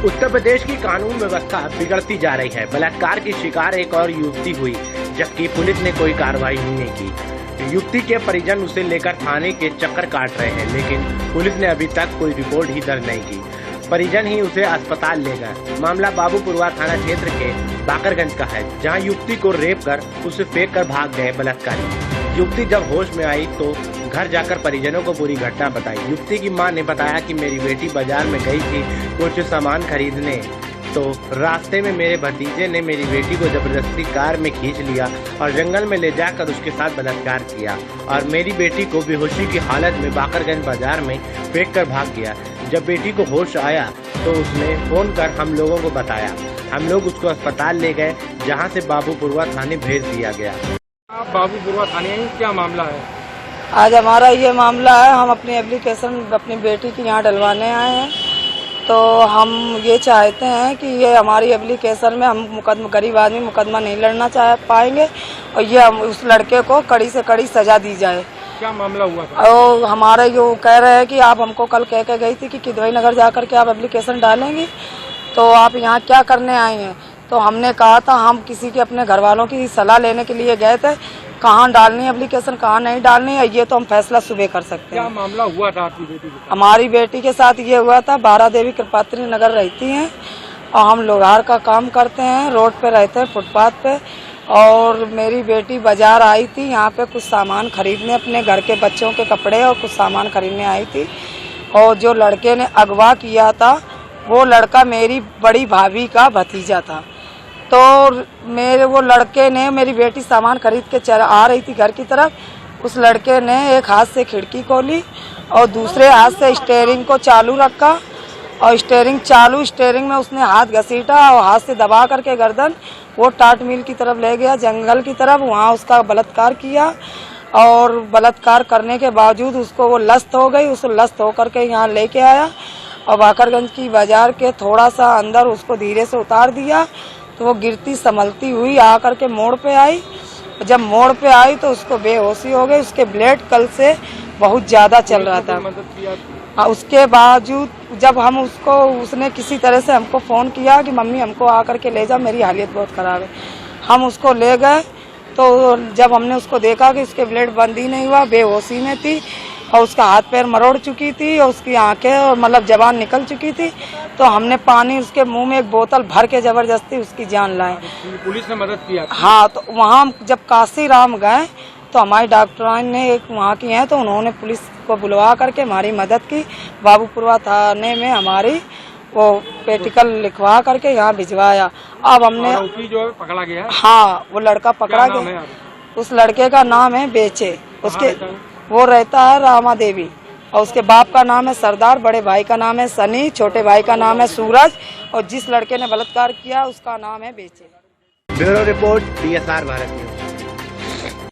उत्तर प्रदेश की कानून व्यवस्था बिगड़ती जा रही है। बलात्कार की शिकार एक और युवती हुई, जबकि पुलिस ने कोई कार्रवाई नहीं की। युवती के परिजन उसे लेकर थाने के चक्कर काट रहे हैं, लेकिन पुलिस ने अभी तक कोई रिपोर्ट ही दर्ज नहीं की। परिजन ही उसे अस्पताल ले गए। मामला बाबूपुरवा थाना क्षेत्र के बाकरगंज का है, जहां युवती को रेप कर उसे फेंक कर भाग गए बलात्कारी। युवती जब होश में आई तो घर जाकर परिजनों को पूरी घटना बताई। युवती की मां ने बताया कि मेरी बेटी बाजार में गई थी कुछ सामान खरीदने, तो रास्ते में मेरे भतीजे ने मेरी बेटी को जबरदस्ती कार में खींच लिया और जंगल में ले जाकर उसके साथ बलात्कार किया और मेरी बेटी को बेहोशी की हालत में बाकरगंज बाजार में फेंक कर भाग गया। जब बेटी को होश आया तो उसने फोन कर हम लोगों को बताया। हम लोग उसको अस्पताल ले गए, जहां से बाबूपुरवा थाने भेज दिया गया। बाबूपुरवा थाने क्या मामला है? आज हमारा ये मामला है, हम अपनी एप्लीकेशन अपनी बेटी की यहाँ डलवाने आए हैं। तो हम ये चाहते हैं कि ये हमारी एप्लीकेशन में हम गरीब आदमी मुकदमा नहीं लड़ना चाह पाएंगे और ये हम उस लड़के को कड़ी से कड़ी सजा दी जाए। क्या मामला हुआ था? और हमारे जो कह रहे हैं कि आप हमको कल कह के गई थी कि किदवई नगर जाकर के आप एप्लीकेशन डालेंगी, तो आप यहाँ क्या करने आई हैं? तो हमने कहा था हम किसी के अपने घर वालों की सलाह लेने के लिए गए थे, कहाँ डालनी है एप्लीकेशन, कहाँ नहीं डालनी है, ये तो हम फैसला सुबह कर सकते हैं। क्या मामला हुआ था आपकी बेटी के साथ? हमारी बेटी के साथ ये हुआ था, बारा देवी कृपात्री नगर रहती हैं और हम लोहार का काम करते हैं, रोड पे रहते हैं फुटपाथ पे। और मेरी बेटी बाजार आई थी यहाँ पे कुछ सामान खरीदने, अपने घर के बच्चों के कपड़े और कुछ सामान खरीदने आई थी। और जो लड़के ने अगवा किया था वो लड़का मेरी बड़ी भाभी का भतीजा था। तो वो लड़के ने, मेरी बेटी सामान खरीद के आ रही थी घर की तरफ, उस लड़के ने एक हाथ से खिड़की खोली और दूसरे हाथ से स्टीयरिंग को चालू रखा और स्टीयरिंग में उसने हाथ घसीटा और हाथ से दबा करके गर्दन वो टाट मिल की तरफ ले गया, जंगल की तरफ। वहाँ उसका बलात्कार किया और बलात्कार करने के बावजूद उसको वो लस्त हो गई। उस लस्त होकर के यहाँ लेके आया और बाकरगंज की बाजार के थोड़ा सा अंदर उसको धीरे से उतार दिया। तो वो गिरती संभलती हुई आकर के मोड़ पे आई। जब मोड़ पे आई तो उसको बेहोशी हो गई। उसके ब्लड कल से बहुत ज्यादा चल रहा था। उसके बावजूद जब हम उसने किसी तरह से हमको फोन किया कि मम्मी हमको आकर के ले जा, मेरी हालत बहुत खराब है। हम उसको ले गए तो जब हमने उसको देखा कि उसके ब्लड बंद ही नहीं हुआ, बेहोशी में थी और उसका हाथ पैर मरोड़ चुकी थी और उसकी आंखें और मतलब जबान निकल चुकी थी, तो हमने पानी उसके मुंह में एक बोतल भर के जबरदस्ती उसकी जान लाए। पुलिस ने मदद किया? हाँ, तो वहाँ जब काशीराम गए तो हमारी डॉक्टरान ने एक वहाँ की हैं, तो उन्होंने पुलिस को बुलवा करके हमारी मदद की। बाबूपुरवा थाने में हमारी वो पेटिकल लिखवा करके यहाँ भिजवाया। अब हमने जो पकड़ा गया? हाँ, वो लड़का पकड़ा गया। उस लड़के का नाम है बेचे, उसके वो रहता है रामा देवी और उसके बाप का नाम है सरदार, बड़े भाई का नाम है सनी, छोटे भाई का नाम है सूरज और जिस लड़के ने बलात्कार किया उसका नाम है बेचे। Bureau report DSR Bharat news.